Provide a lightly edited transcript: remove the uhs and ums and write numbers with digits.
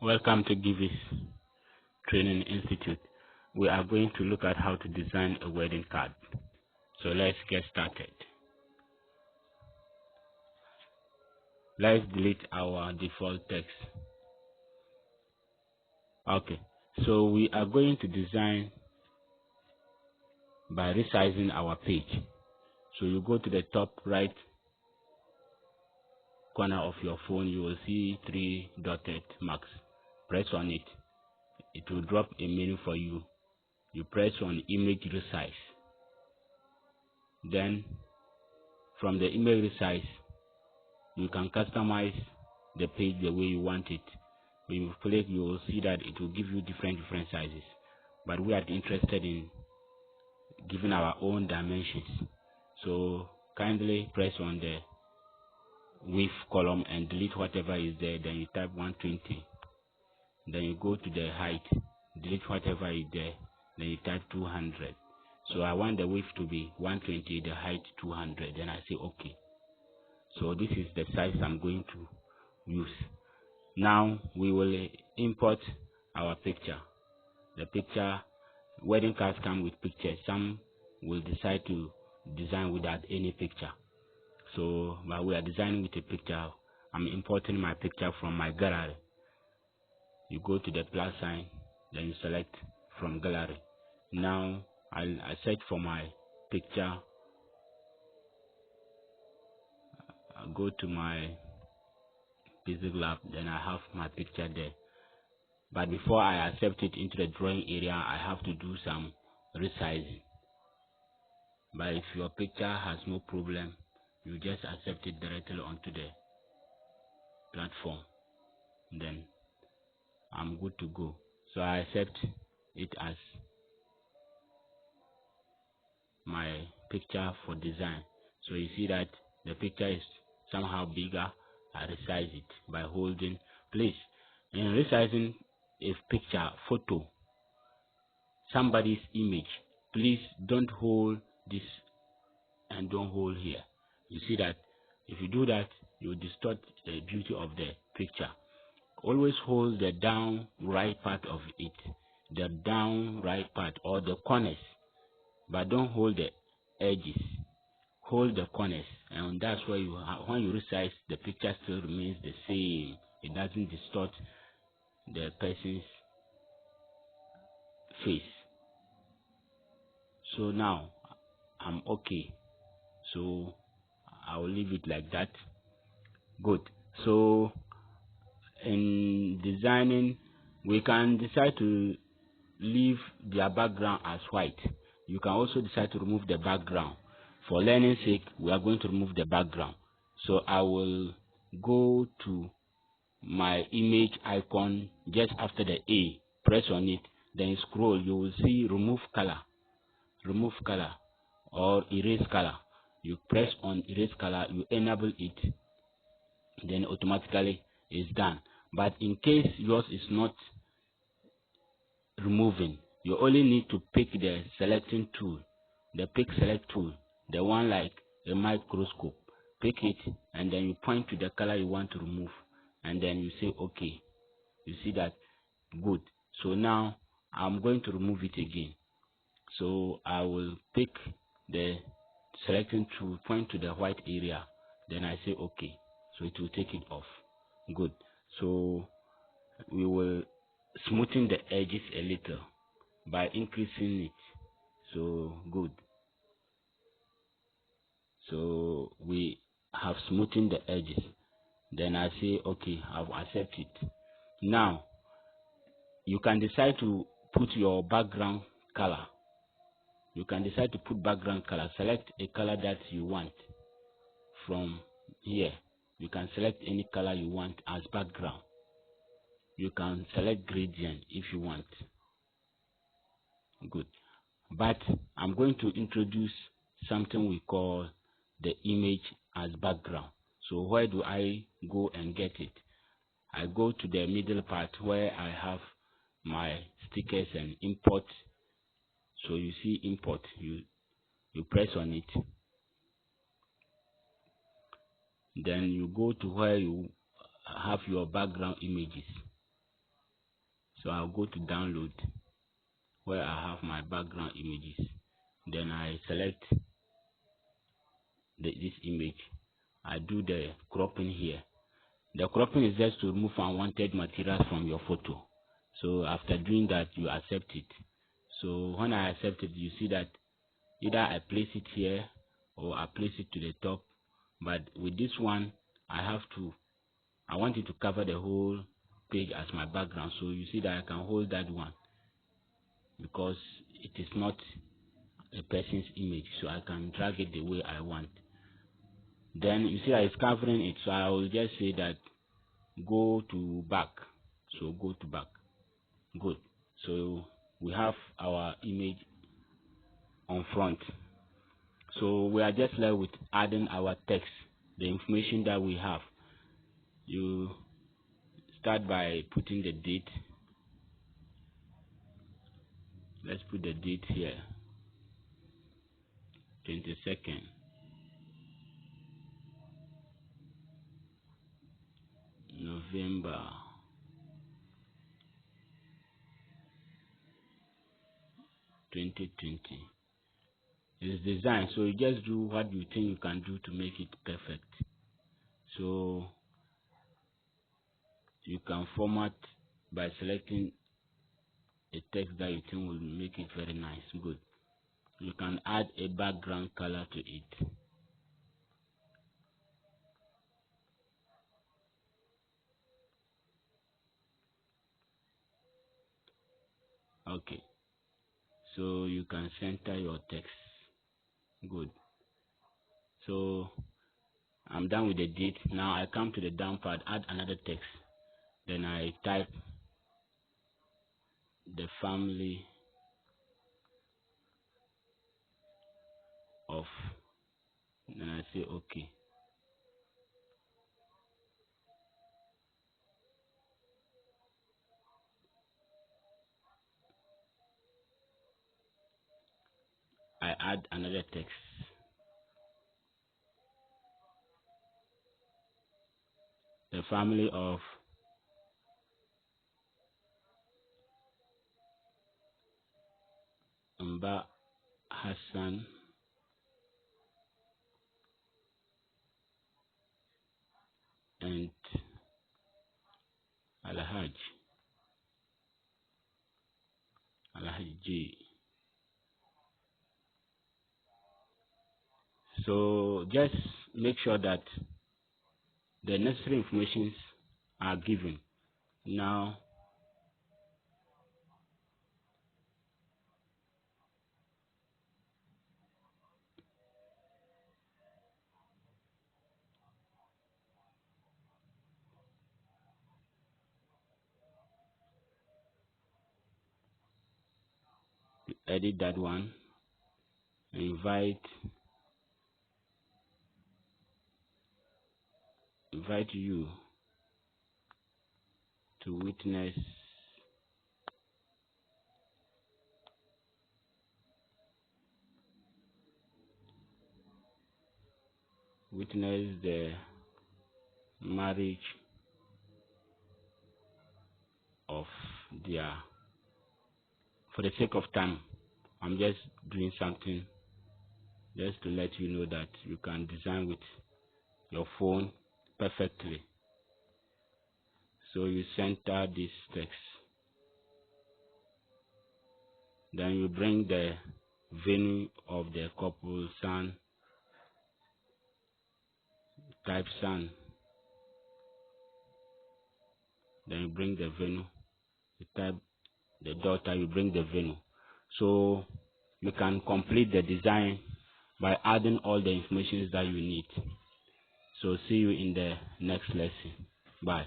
Welcome to GVITS Training Institute. We are going to look at how to design a wedding card. So let's get started. Let's delete our default text. Okay, so we are going to design by resizing our page. So you go to the top right corner of your phone, you will see 3 dotted marks. Press on it. It will drop a menu for you. You press on image resize. Then from the image resize, you can customize the page the way you want it. When you click, you will see that it will give you different sizes. But we are interested in giving our own dimensions. So kindly press on the width column and delete whatever is there. Then you type 120. Then you go to the height, delete whatever is there. Then you type 200. So I want the width to be 120, the height 200. Then I say OK. So this is the size I'm going to use. Now we will import our picture. The picture, wedding cards come with pictures. Some will decide to design without any picture. So but we are designing with a picture. I'm importing my picture from my gallery. You go to the plus sign, then you select from gallery. Now I search for my picture. I go to my Physics Lab, then I have my picture there. But before I accept it into the drawing area, I have to do some resizing. But if your picture has no problem, you just accept it directly onto the platform. Then I'm good to go. So I accept it as my picture for design. So you see that the picture is somehow bigger. I resize it by holding. Please, in resizing a picture, photo, somebody's image, please don't hold this and don't hold here. You see that if you do that, you will distort the beauty of the picture. Always hold the down right part of it, the down right part or the corners, but don't hold the edges. Hold the corners, and that's where you when you resize, the picture still remains the same. It doesn't distort the person's face. So now I'm okay. So I will leave it like that. Good. So in designing, we can decide to leave their background as white. You can also decide to remove the background. For learning sake, we are going to remove the background. So I will go to my image icon just after the A, press on it, then scroll. You will see remove color or erase color. You press on erase color, you enable it, then automatically it's done. But in case yours is not removing, you only need to pick the selecting tool, the pick select tool, the one like a microscope. Pick it and then you point to the color you want to remove, and then you say OK. You see that? Good. So now I'm going to remove it again. So I will pick the selecting tool, point to the white area, then I say OK. So it will take it off. Good. So we will smoothen the edges a little by increasing it. So good. So we have smoothened the edges. Then I say okay, I've accepted it. Now you can decide to put your background color. You can decide to put background color. Select a color that you want from here. You can select any color you want as background. You can select gradient if you want. Good. But I'm going to introduce something we call the image as background. So where do I go and get it? I go to the middle part where I have my stickers and import. So you see import, you press on it. Then you go to where you have your background images. So I'll go to download where I have my background images. Then I select this image. I do the cropping here. The cropping is just to remove unwanted materials from your photo. So after doing that, you accept it. So when I accept it, you see that either I place it here or I place it to the top. But with this one, I want it to cover the whole page as my background. So you see that I can hold that one because it is not a person's image, so I can drag it the way I want. Then you see that it's covering it, so I will just say that go to back. So go to back. Good. So we have our image on front. So we are just left with adding our text, the information that we have. You start by putting the date. Let's put the date here, 22nd November 2020. It's design, so you just do what you think you can do to make it perfect. So you can format by selecting a text that you think will make it very nice. Good. You can add a background color to it. Okay. So you can center your text. Good. So I'm done with the date. Now I come to the down part, add another text. Then I type the family of, then I say okay. I add another text. The family of Mba Hassan and Alhaj J. So just make sure that the necessary informations are given. Now edit that one. Invite you to witness the marriage of their, for the sake of time, I'm just doing something just to let you know that you can design with your phone perfectly. So you center this text, then you bring the venue of the couple, son, type son, then you bring the venue, you type the daughter, you bring the venue. So you can complete the design by adding all the information that you need. So see you in the next lesson. Bye.